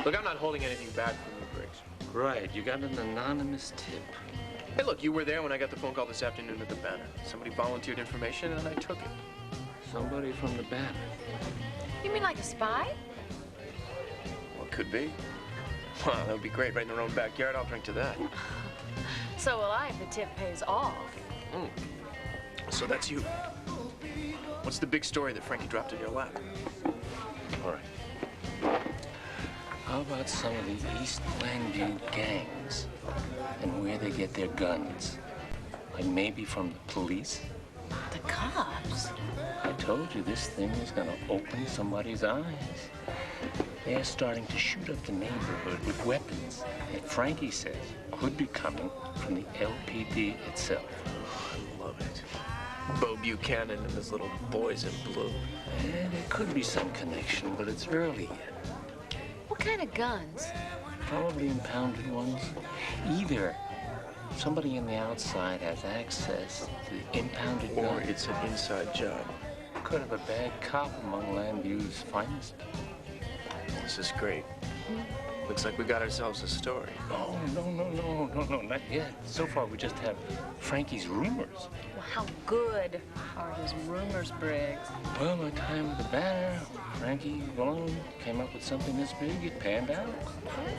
Look, I'm not holding anything back from you, Briggs. Right, you got an anonymous tip. Hey, look, you were there when I got the phone call this afternoon at the Banner. Somebody volunteered information, and I took it. Somebody from the Banner. You mean like a spy? Well, it could be. Wow, that would be great, right in their own backyard. I'll drink to that. So will I if the tip pays off. So that's you. What's the big story that Frankie dropped in your lap? All right. How about some of the East Llanview gangs and where they get their guns? Like maybe from the police? The cops? I told you this thing is gonna open somebody's eyes. They're starting to shoot up the neighborhood with weapons that Frankie says could be coming from the LPD itself. I love it. Bo Buchanan and his little boys in blue. There could be some connection, but it's early yet. What kind of guns? Probably impounded ones. Either somebody on the outside has access to the impounded or gun. it's an inside job. Could have a bad cop among Llanview's finest. This is great. Looks like we got ourselves a story. Oh, no, not yet. So far, we just have Frankie's rumors. Well, how good are his rumors, Briggs? Well, my time with the Banner, Frankie alone came up with something this big. It panned out.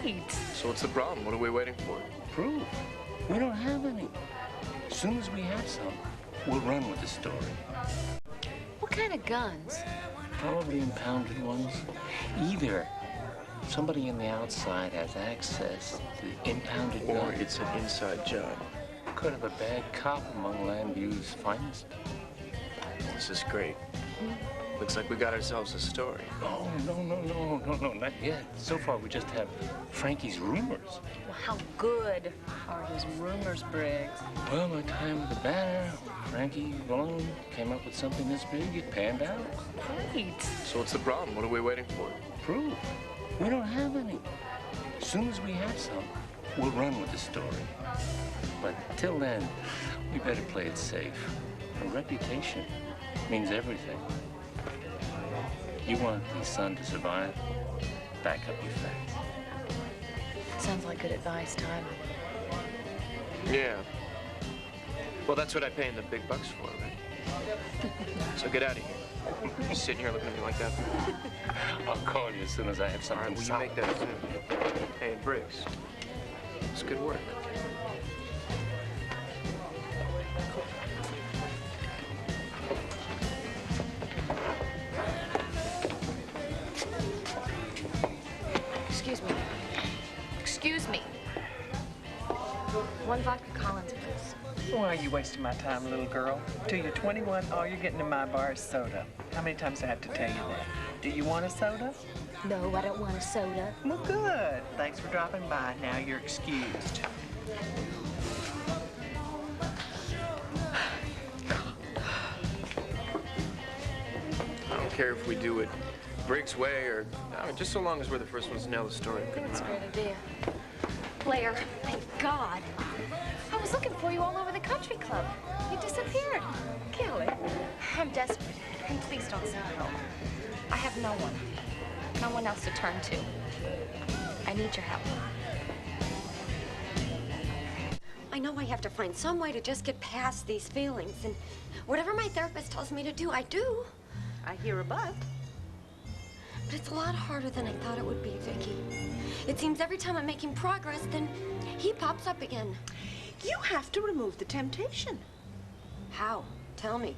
Great. So what's the problem? What are we waiting for? Proof. We don't have any. As soon as we have some, we'll run with the story. What kind of guns? Probably impounded ones. Either somebody on the outside has access to the impounded gun. Or it's an inside job. Could have a bad cop among Llanview's finest. This is great. Looks like we got ourselves a story. Oh, no, not yet. So far, we just have Frankie's rumors. Well, how good are his rumors, Briggs? Well, my time with the Banner, Frankie alone came up with something this big. It panned out. Great. So what's the problem? What are we waiting for? Proof. We don't have any. As soon as we have some, we'll run with the story. But till then, we better play it safe. A reputation means everything. You want the son to survive? Back up your facts. Sounds like good advice, Tyler. Yeah. Well, that's what I pay him the big bucks for, right? So get out of here. You're sitting here looking at me like that. I'll call you as soon as I have All something right, will you solid. make that soon? Hey, Briggs. It's good work. Excuse me. One vodka Collins, please. Why are you wasting my time, little girl? Till you're 21, all you're getting in my bar is soda. How many times do I have to tell you that? Do you want a soda? No, I don't want a soda. Well, good. Thanks for dropping by. Now you're excused. I don't care if we do it Briggs' way or just so long as we're the first ones to nail the story. That's a great idea. Blair, thank God. I was looking for you all over the country club. You disappeared. Kelly. I'm desperate, and please don't send help. I have no one else to turn to. I need your help. I know I have to find some way to just get past these feelings, and whatever my therapist tells me to do, I do. I hear a but. But it's a lot harder than I thought it would be, Vicki. It seems every time I'm making progress, then he pops up again. You have to remove the temptation. How? Tell me.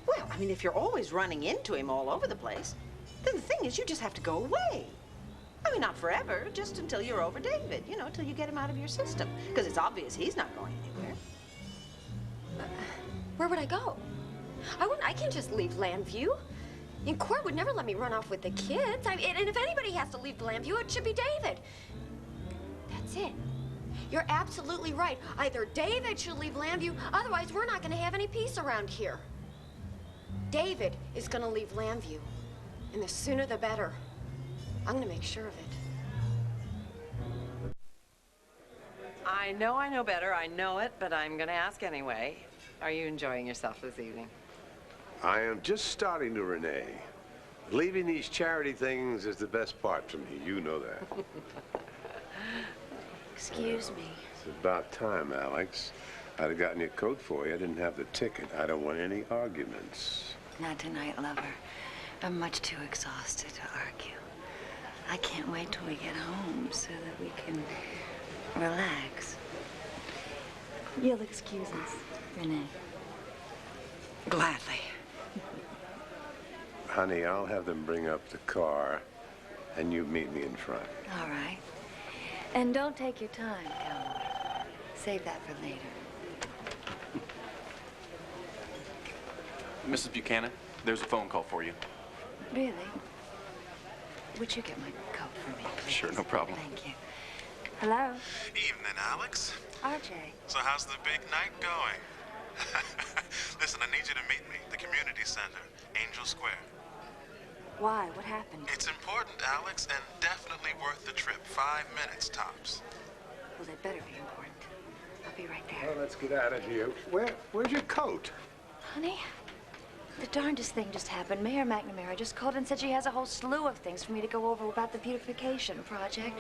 Well, I mean, if you're always running into him all over the place, then the thing is you just have to go away. I mean, not forever, just until you're over David, you know, till you get him out of your system. Because it's obvious he's not going anywhere. Where would I go? I can't just leave Llanview. And Court would never let me run off with the kids. And if anybody has to leave Llanview, it should be David. That's it. You're absolutely right. Either David should leave Llanview, otherwise we're not going to have any peace around here. David is going to leave Llanview, and the sooner the better. I'm going to make sure of it. I know better. I know it, but I'm going to ask anyway. Are you enjoying yourself this evening? I am just starting to, Renee. Leaving these charity things is the best part for me. You know that. Excuse me. It's about time, Alex. I'd have gotten your coat for you. I didn't have the ticket. I don't want any arguments. Not tonight, lover. I'm much too exhausted to argue. I can't wait till we get home so that we can relax. You'll excuse us, Renee. Gladly. Honey, I'll have them bring up the car, and you meet me in front. All right. And don't take your time, Calvin. Save that for later. Mrs. Buchanan, there's a phone call for you. Really? Would you get my coat for me, please? Sure, no problem. Thank you. Hello? Evening, Alex. RJ. So how's the big night going? Listen, I need you to meet me at the community center, Angel Square. Why? What happened? It's important, Alex, and definitely worth the trip. 5 minutes tops. Well, it better be important. I'll be right there. Well, let's get out of here. Where's your coat? Honey, the darndest thing just happened. Mayor McNamara just called and said she has a whole slew of things for me to go over about the beautification project.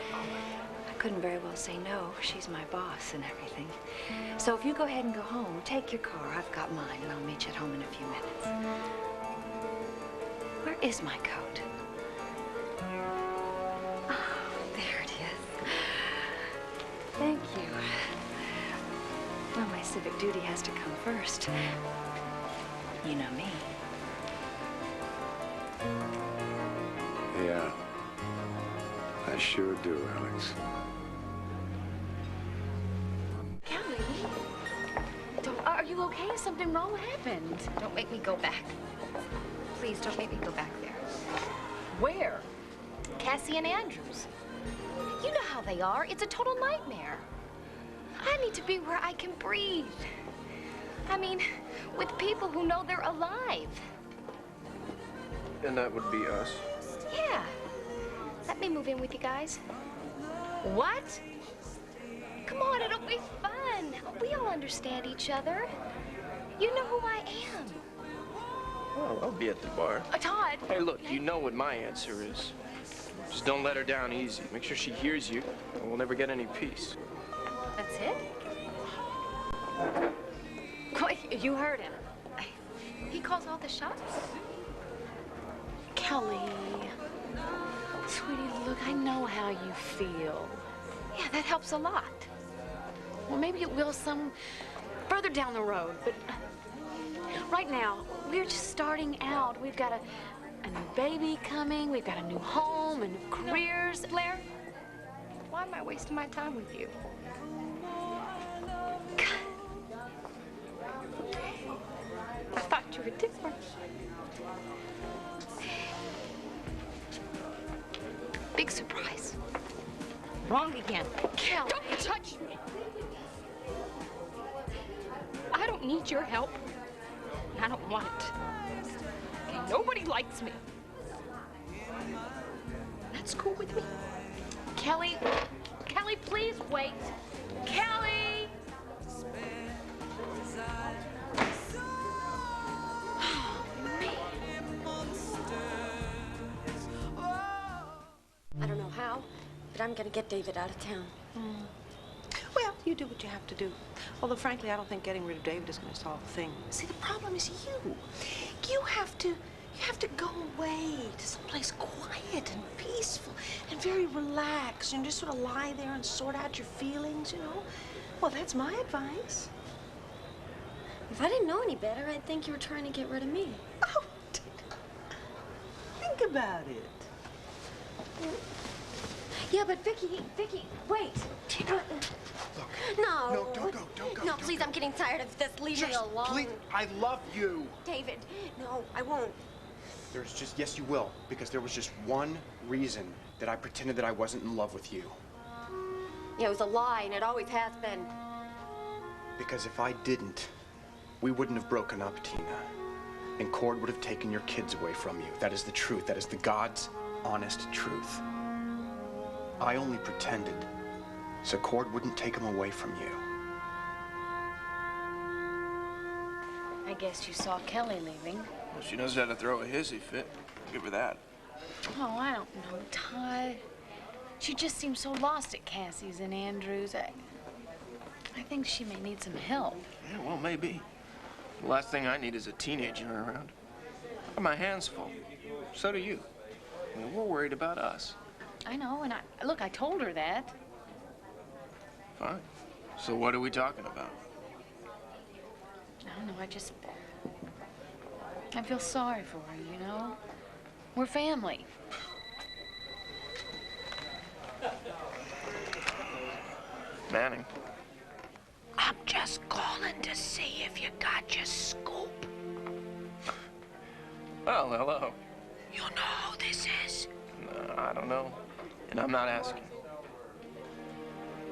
I couldn't very well say no. She's my boss and everything. So if you go ahead and go home, take your car. I've got mine, and I'll meet you at home in a few minutes. Where is my coat? Oh, there it is. Thank you. Well, my civic duty has to come first. You know me. Yeah, I sure do, Alex. Kelly, are you okay? Is something wrong? What happened? Don't make me go back. Please don't make me go back there. Where? Cassie and Andrews. You know how they are. It's a total nightmare. I need to be where I can breathe. I mean, with people who know they're alive. And that would be us. Yeah. Let me move in with you guys. What? Come on, it'll be fun. We all understand each other. You know who I am. Well, I'll be at the bar. Todd. Hey, look, you know what my answer is. Just don't let her down easy. Make sure she hears you, or we'll never get any peace. That's it? You heard him. He calls all the shots. Kelly, sweetie, look, I know how you feel. Yeah, that helps a lot. Well, maybe it will some further down the road, but right now, we're just starting out. We've got a new baby coming, we've got a new home and new careers. Blair, why am I wasting my time with you? I thought you were different. Big surprise. Wrong again. Kelly. Don't touch me. I don't need your help. I don't want it. Okay, nobody likes me. That's cool with me. Kelly, please wait. Kelly! I don't know how, but I'm gonna get David out of town. Well, you do what you have to do. Although, frankly, I don't think getting rid of David is going to solve a thing. See, the problem is you. You have to go away to someplace quiet and peaceful and very relaxed and just sort of lie there and sort out your feelings, you know? Well, that's my advice. If I didn't know any better, I'd think you were trying to get rid of me. Oh, think about it. Yeah, but Vicky, wait. Tina, look. No. No, don't go. No, please, I'm getting tired of this. Leave me alone. Please, I love you. David, no, I won't. Yes, you will, because there was just one reason that I pretended that I wasn't in love with you. Yeah, it was a lie, and it always has been. Because if I didn't, we wouldn't have broken up, Tina. And Cord would have taken your kids away from you. That is the truth. That is the God's honest truth. I only pretended so Cord wouldn't take them away from you. I guess you saw Kelly leaving. Well, she knows how to throw a hissy fit. I'll give her that. Oh, I don't know, Todd. She just seems so lost at Cassie's and Andrew's. I think she may need some help. Yeah, well, maybe. The last thing I need is a teenager around. I've got my hands full. So do you. I mean, we're worried about us. I know, and look, I told her that. Fine. So what are we talking about? I don't know, I feel sorry for her, you know? We're family. Manning. I'm just calling to see if you got your scoop. Well, hello. You know who this is? No, I don't know. And I'm not asking.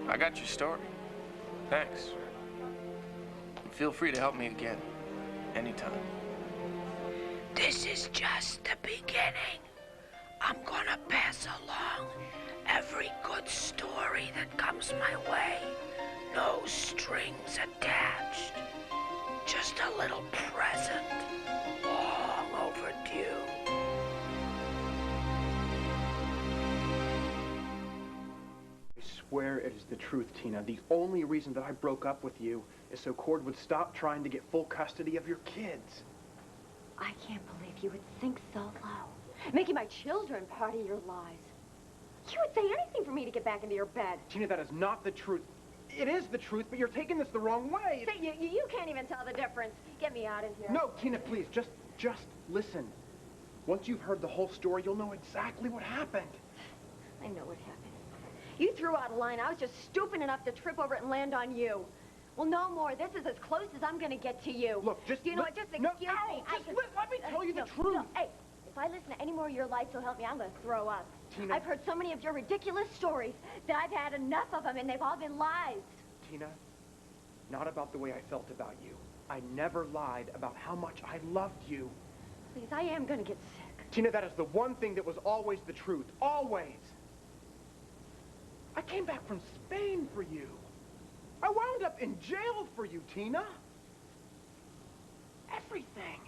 I got your story. Thanks. Feel free to help me again. Anytime. This is just the beginning. I'm gonna pass along every good story that comes my way. No strings attached. Just a little present. Long overdue. I swear it is the truth, Tina. The only reason that I broke up with you is so Cord would stop trying to get full custody of your kids. I can't believe you would think so low. Making my children part of your lives. You would say anything for me to get back into your bed. Tina, that is not the truth. It is the truth, but you're taking this the wrong way. Say, you can't even tell the difference. Get me out of here. No, Tina, please, just listen. Once you've heard the whole story, you'll know exactly what happened. I know what happened. You threw out a line. I was just stupid enough to trip over it and land on you. Well, no more. This is as close as I'm going to get to you. Look, just... You know what? Just excuse me. Let me tell you the truth. No, hey, if I listen to any more of your lies, so help me, I'm going to throw up. Tina. I've heard so many of your ridiculous stories that I've had enough of them, and they've all been lies. Tina, not about the way I felt about you. I never lied about how much I loved you. Please, I am going to get sick. Tina, that is the one thing that was always the truth. Always. I came back from Spain for you. I wound up in jail for you, Tina. Everything.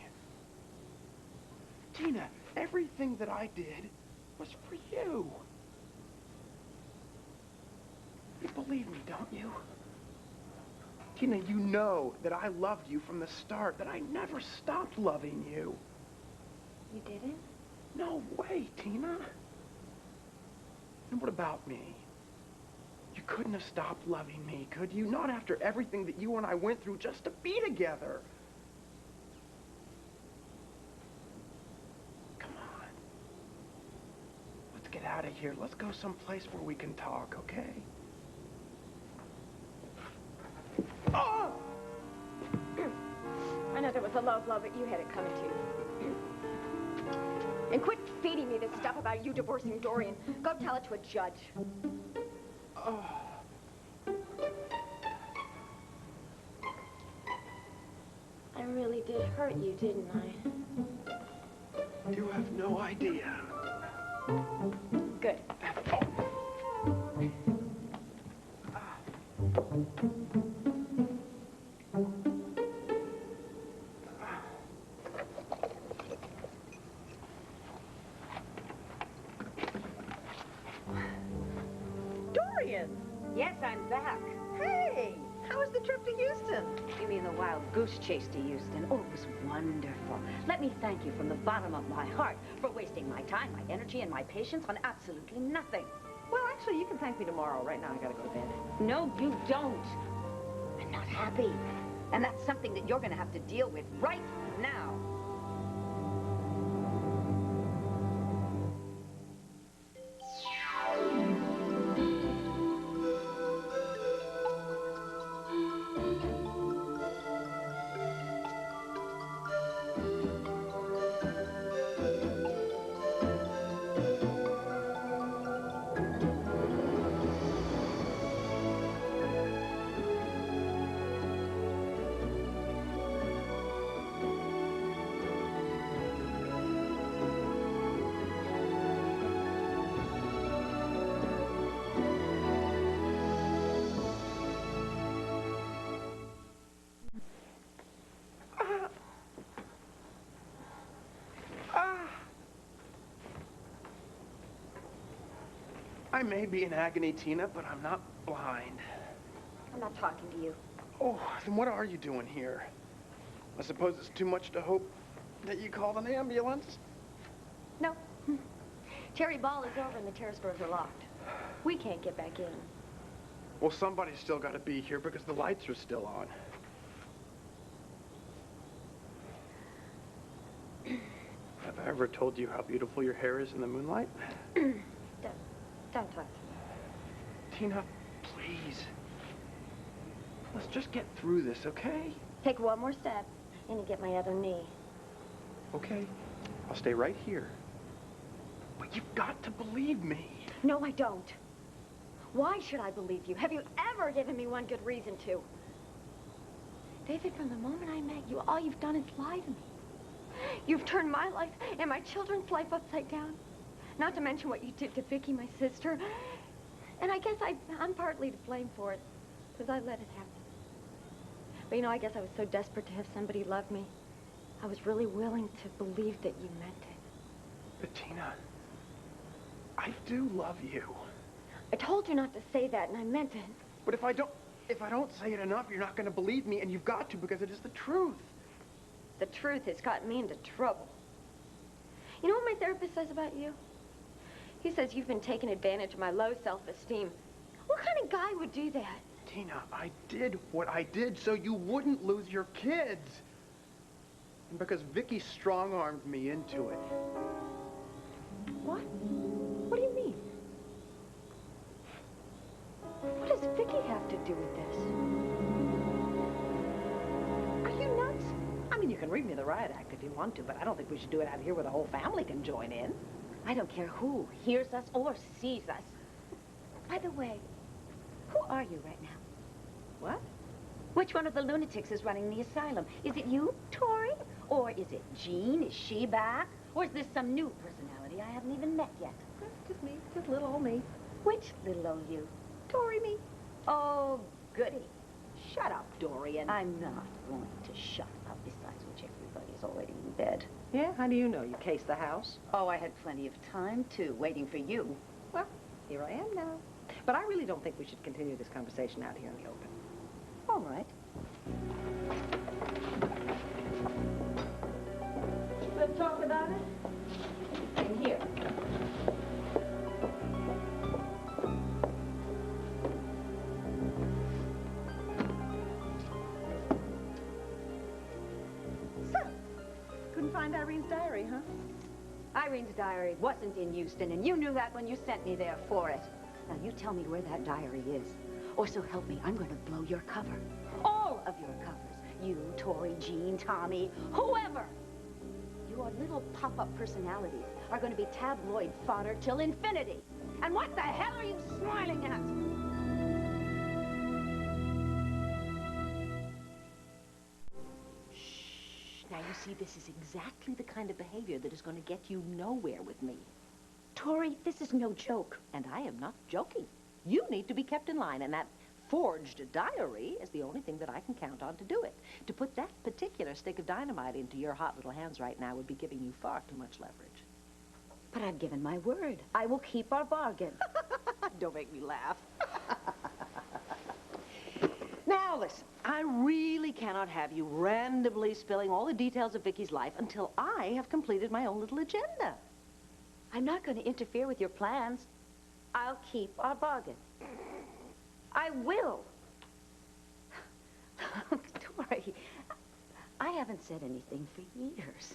Tina, everything that I did was for you. You believe me, don't you? Tina, you know that I loved you from the start, that I never stopped loving you. You didn't? No way, Tina. And what about me? You couldn't have stopped loving me, could you? Not after everything that you and I went through just to be together. Come on. Let's get out of here. Let's go someplace where we can talk, okay? Oh! I know there was a low blow, but you had it coming to you. And quit feeding me this stuff about you divorcing Dorian. Go tell it to a judge. Oh. I really did hurt you, didn't I? You have no idea. Good. Oh. Dorian! Yes, I'm back. Hey, how was the trip to Houston? You mean the wild goose chase to Houston? Oh, it was wonderful. Let me thank you from the bottom of my heart for wasting my time, my energy, and my patience on absolutely nothing. Well, actually, you can thank me tomorrow. Right now, I gotta go to bed. No, you don't. I'm not happy. And that's something that you're gonna have to deal with right now. I may be in agony, Tina, but I'm not blind. I'm not talking to you. Oh, then what are you doing here? I suppose it's too much to hope that you called an ambulance? No. Terry Ball is over and the terrace doors are locked. We can't get back in. Well, somebody's still got to be here because the lights are still on. Have I ever told you how beautiful your hair is in the moonlight? Don't talk to me. Tina, please. Let's just get through this, okay? Take one more step and you get my other knee. Okay. I'll stay right here. But you've got to believe me. No, I don't. Why should I believe you? Have you ever given me one good reason to? David, from the moment I met you, all you've done is lie to me. You've turned my life and my children's life upside down. Not to mention what you did to Vicky, my sister. And I guess I'm partly to blame for it, because I let it happen. But you know, I guess I was so desperate to have somebody love me. I was really willing to believe that you meant it. But Tina, I do love you. I told you not to say that, and I meant it. But if I don't say it enough, you're not going to believe me, and you've got to, because it is the truth. The truth has gotten me into trouble. You know what my therapist says about you? He says you've been taking advantage of my low self-esteem. What kind of guy would do that? Tina, I did what I did so you wouldn't lose your kids. And because Vicky strong-armed me into it. What? What do you mean? What does Vicky have to do with this? Are you nuts? I mean, you can read me the riot act if you want to, but I don't think we should do it out here where the whole family can join in. I don't care who hears us or sees us. By the way, who are you right now? What? Which one of the lunatics is running the asylum? Is it you, Tori? Or is it Jean? Is she back? Or is this some new personality I haven't even met yet? Just me, just little old me. Which little old you? Tori me. Oh, goody. Shut up, Dorian. I'm not going to shut up, besides which everybody's already in bed. Yeah? How do you know? You cased the house? Oh, I had plenty of time, too, waiting for you. Well, here I am now. But I really don't think we should continue this conversation out here in the open. All right. Let's talk about it. In here. So, couldn't find Irene's diary, huh? Irene's diary wasn't in Houston, and you knew that when you sent me there for it. Now, you tell me where that diary is. Or so help me, I'm going to blow your cover. All of your covers. You, Tori, Jean, Tommy, whoever. Your little pop-up personalities are going to be tabloid fodder till infinity. And what the hell are you smiling at? Shh. Now, you see, this is exactly the kind of behavior that is going to get you nowhere with me. Tori, this is no joke. And I am not joking. You need to be kept in line, and that forged diary is the only thing that I can count on to do it. To put that particular stick of dynamite into your hot little hands right now would be giving you far too much leverage. But I've given my word. I will keep our bargain. Don't make me laugh. Now, listen, I really cannot have you randomly spilling all the details of Vicky's life until I have completed my own little agenda. I'm not going to interfere with your plans. I'll keep our bargain. I will. Tori, I haven't said anything for years.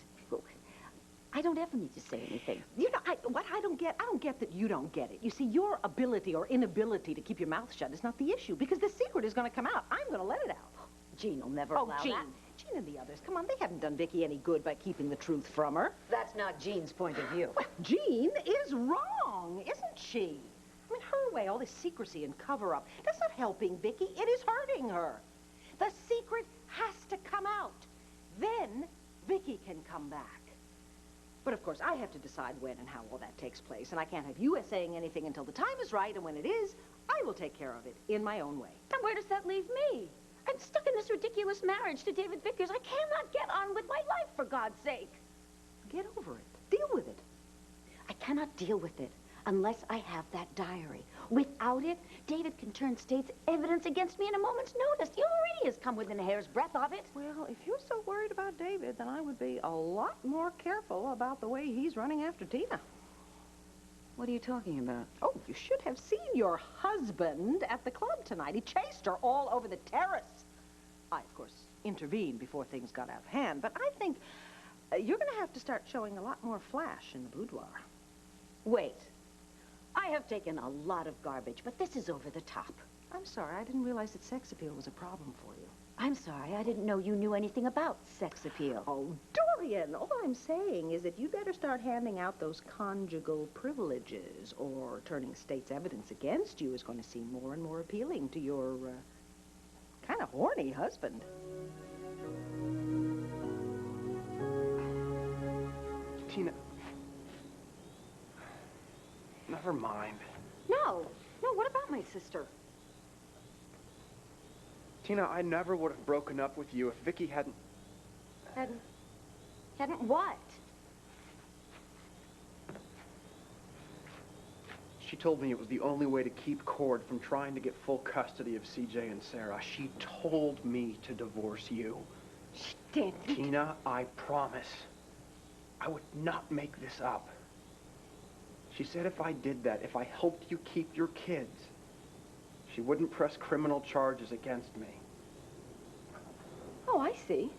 I don't ever need to say anything. You know, what I don't get that you don't get it. You see, your ability or inability to keep your mouth shut is not the issue, because the secret is going to come out. I'm going to let it out. Jean will never allow that. Jean and the others, come on, they haven't done Vicky any good by keeping the truth from her. That's not Jean's point of view. Well, Jean is wrong, isn't she? I mean, her way, all this secrecy and cover-up, that's not helping Vicky. It is hurting her. The secret has to come out. Then Vicky can come back. But, of course, I have to decide when and how all that takes place, and I can't have you saying anything until the time is right, and when it is, I will take care of it in my own way. And where does that leave me? I'm stuck in this ridiculous marriage to David Vickers. I cannot get on with my life, for God's sake. Get over it. Deal with it. I cannot deal with it unless I have that diary. Without it, David can turn state's evidence against me in a moment's notice. He already has come within a hair's breadth of it. Well, if you're so worried about David, then I would be a lot more careful about the way he's running after Tina. What are you talking about? Oh, you should have seen your husband at the club tonight. He chased her all over the terrace. I, of course, intervened before things got out of hand, but I think you're going to have to start showing a lot more flash in the boudoir. Wait. I have taken a lot of garbage, but this is over the top. I'm sorry, I didn't realize that sex appeal was a problem for you. I'm sorry, I didn't know you knew anything about sex appeal. Oh, Dorian, all I'm saying is that you better start handing out those conjugal privileges, or turning state's evidence against you is going to seem more and more appealing to your, kind of horny husband. Tina. Never mind. No, what about my sister? Tina, I never would have broken up with you if Vicky hadn't... Hadn't what? She told me it was the only way to keep Cord from trying to get full custody of CJ and Sarah. She told me to divorce you. She did. Tina, I promise. I would not make this up. She said if I did that, if I helped you keep your kids, she wouldn't press criminal charges against me. Oh, I see.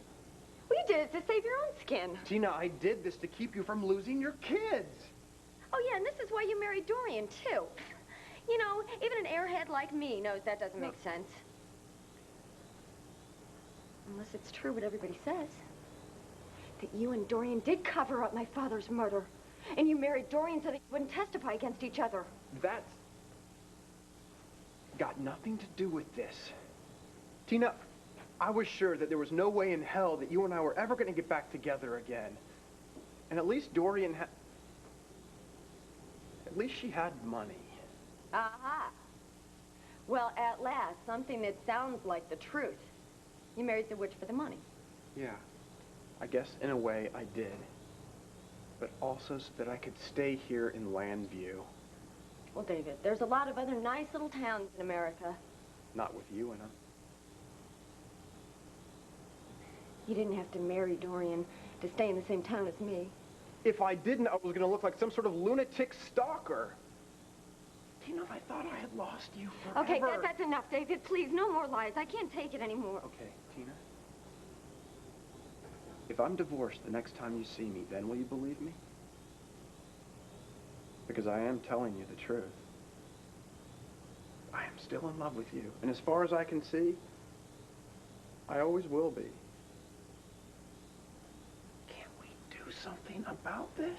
Well, you did it to save your own skin. Tina, I did this to keep you from losing your kids. Oh, yeah, and this is why you married Dorian, too. You know, even an airhead like me knows that doesn't make sense. Unless it's true what everybody says. That you and Dorian did cover up my father's murder. And you married Dorian so that you wouldn't testify against each other. That's got nothing to do with this. Tina, I was sure that there was no way in hell that you and I were ever going to get back together again. And at least Dorian had... At least she had money. Aha. Well, at last, something that sounds like the truth. You married the witch for the money. Yeah, I guess in a way I did. But also so that I could stay here in Llanview. Well, David, there's a lot of other nice little towns in America. Not with you in them. You didn't have to marry Dorian to stay in the same town as me. If I didn't, I was going to look like some sort of lunatic stalker. Tina, I thought I had lost you forever. Okay, that's enough, David. Please, no more lies. I can't take it anymore. Okay, Tina. If I'm divorced the next time you see me, then will you believe me? Because I am telling you the truth. I am still in love with you. And as far as I can see, I always will be. Can't we do something about this?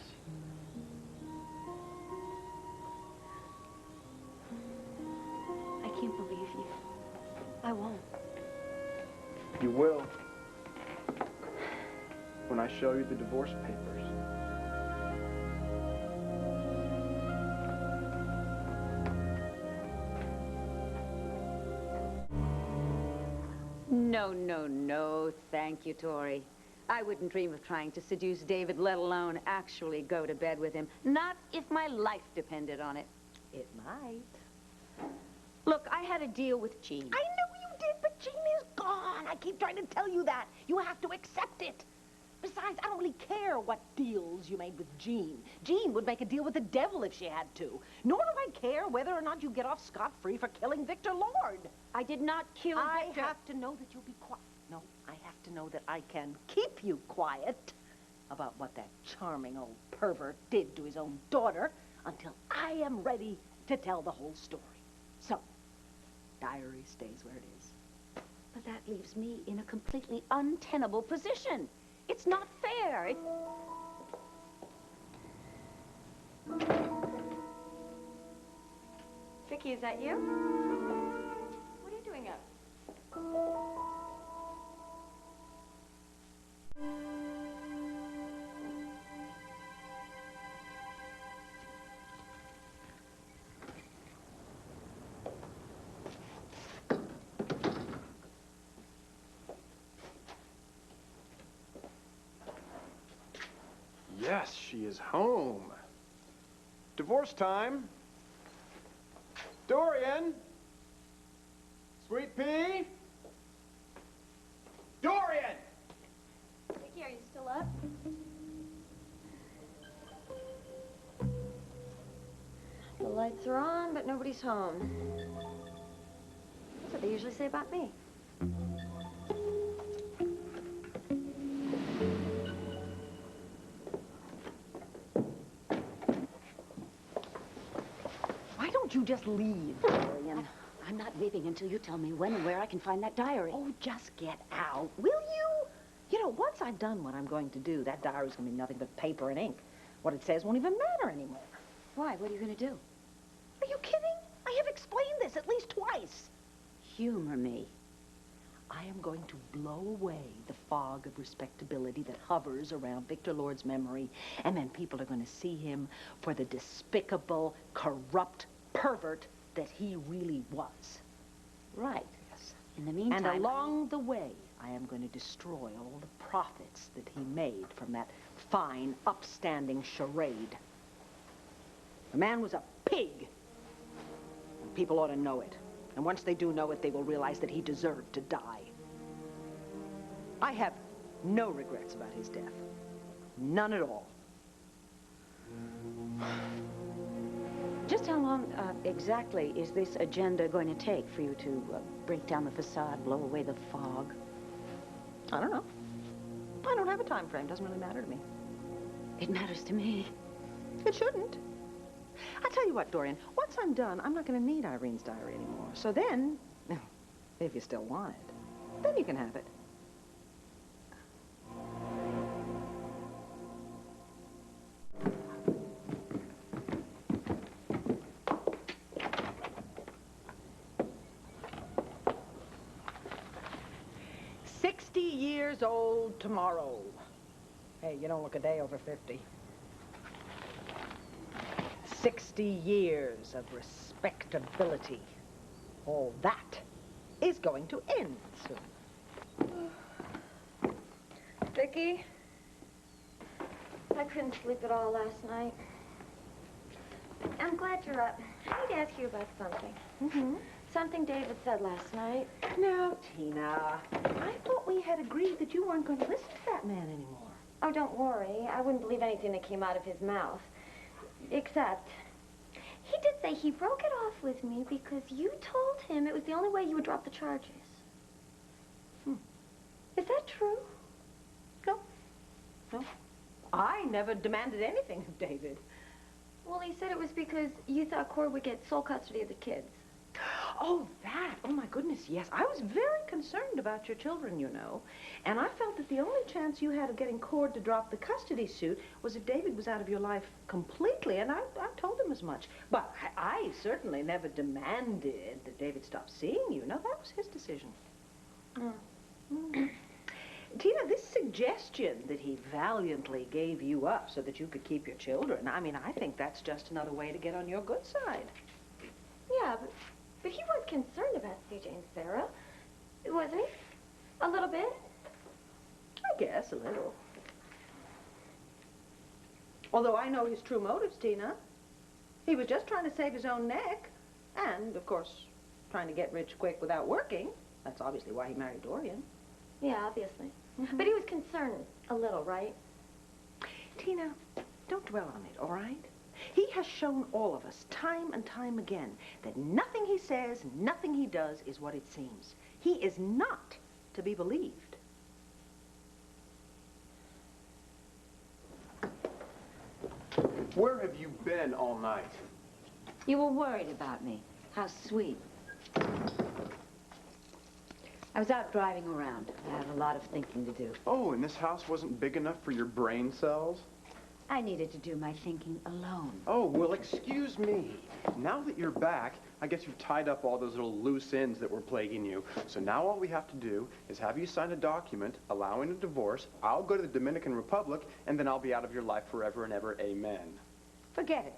I can't believe you. I won't. You will. When I show you the divorce papers. No, thank you, Tori. I wouldn't dream of trying to seduce David, let alone actually go to bed with him. Not if my life depended on it. It might. Look, I had a deal with Jean. I know you did, but Jean is gone. I keep trying to tell you that. You have to accept it. Besides, I don't really care what deals you made with Jean. Jean would make a deal with the devil if she had to. Nor do I care whether or not you get off scot-free for killing Victor Lord. I did not kill Victor. I have to know that you'll be quiet. No, I have to know that I can keep you quiet about what that charming old pervert did to his own daughter until I am ready to tell the whole story. So, diary stays where it is. But that leaves me in a completely untenable position. It's not fair. Vicky, is that you? What are you doing up? Yes, she is home. Divorce time. Dorian. Sweet pea. Dorian! Vicky, are you still up? The lights are on, but nobody's home. That's what they usually say about me. Why don't you just leave, Dorian? I'm not leaving until you tell me when and where I can find that diary. Oh, just get out, will you? You know, once I've done what I'm going to do, that diary's going to be nothing but paper and ink. What it says won't even matter anymore. Why? What are you going to do? Are you kidding? I have explained this at least twice. Humor me. I am going to blow away the fog of respectability that hovers around Victor Lord's memory, and then people are going to see him for the despicable, corrupt pervert that he really was. Right. Yes. In the meantime... And along the way, I am going to destroy all the profits that he made from that fine, upstanding charade. The man was a pig. And people ought to know it. And once they do know it, they will realize that he deserved to die. I have no regrets about his death. None at all. Just how long exactly is this agenda going to take for you to break down the facade, blow away the fog? I don't know. I don't have a time frame. Doesn't really matter to me. It matters to me. It shouldn't. I'll tell you what, Dorian. Once I'm done, I'm not going to need Irene's diary anymore. So then, if you still want it, then you can have it. Years old tomorrow. Hey, you don't look a day over 50. 60 years of respectability. All that is going to end soon. Vicky, I couldn't sleep at all last night. I'm glad you're up. I need to ask you about something. Mm-hmm. Something David said last night. Now, Tina, I thought we had agreed that you weren't going to listen to that man anymore. Oh, don't worry. I wouldn't believe anything that came out of his mouth. Except, he did say he broke it off with me because you told him it was the only way you would drop the charges. Is that true? No. No. I never demanded anything of David. Well, he said it was because you thought Cord would get sole custody of the kids. Oh, that. Oh, my goodness, yes. I was very concerned about your children, you know. And I felt that the only chance you had of getting Cord to drop the custody suit was if David was out of your life completely, and I told him as much. But I certainly never demanded that David stop seeing you. No, that was his decision. Tina, this suggestion that he valiantly gave you up so that you could keep your children, I mean, I think that's just another way to get on your good side. Yeah, but he was concerned about CJ and Sarah, wasn't he? A little bit? I guess, a little. Although I know his true motives, Tina. He was just trying to save his own neck. And, of course, trying to get rich quick without working. That's obviously why he married Dorian. Yeah, obviously. But he was concerned a little, right? Tina, don't dwell on it, all right? He has shown all of us, time and time again, that nothing he says, nothing he does is what it seems. He is not to be believed. Where have you been all night? You were worried about me. How sweet. I was out driving around. I have a lot of thinking to do. Oh, and this house wasn't big enough for your brain cells? I needed to do my thinking alone. Oh, well, excuse me. Now that you're back, I guess you've tied up all those little loose ends that were plaguing you. So now all we have to do is have you sign a document allowing a divorce. I'll go to the Dominican Republic, and then I'll be out of your life forever and ever. Amen. Forget it.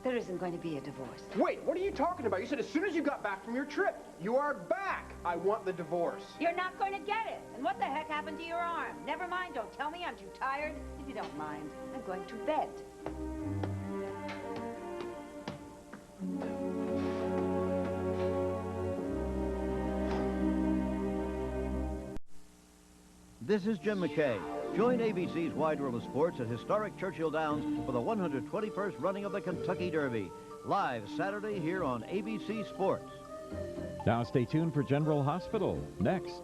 There isn't going to be a divorce. Wait, what are you talking about? You said as soon as you got back from your trip. You are back. I want the divorce. You're not going to get it. And what the heck happened to your arm? Never mind, don't tell me. I'm too tired. If you don't mind, I'm going to bed. This is Jim McKay. Join ABC's Wide World of Sports at historic Churchill Downs for the 121st running of the Kentucky Derby. Live Saturday here on ABC Sports. Now stay tuned for General Hospital next.